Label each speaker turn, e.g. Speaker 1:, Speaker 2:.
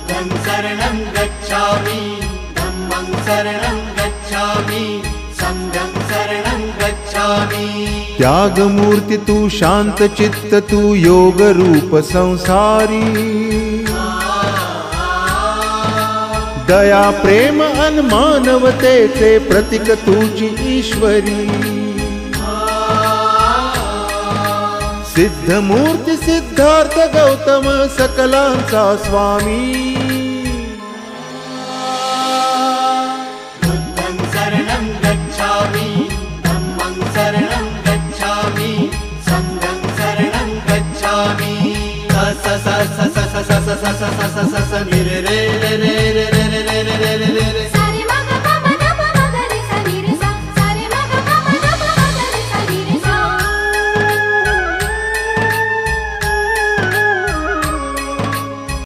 Speaker 1: बुद्धं शरणं गच्छामि, धम्मं शरणं गच्छामि, संघं शरणं गच्छामि।
Speaker 2: त्याग मूर्ति तू शांत चित्त तू योग रूप संसारी, दया प्रेम अन मानवते ते प्रतीक तुझी ईश्वरी। सिद्ध मूर्ति सिद्धार्थ गौतम सकलांचा स्वामी,
Speaker 1: बुद्धं शरणं गच्छामि, धम्मं शरणं गच्छामि, संघं शरणं गच्छामि। स स स स स स स स स स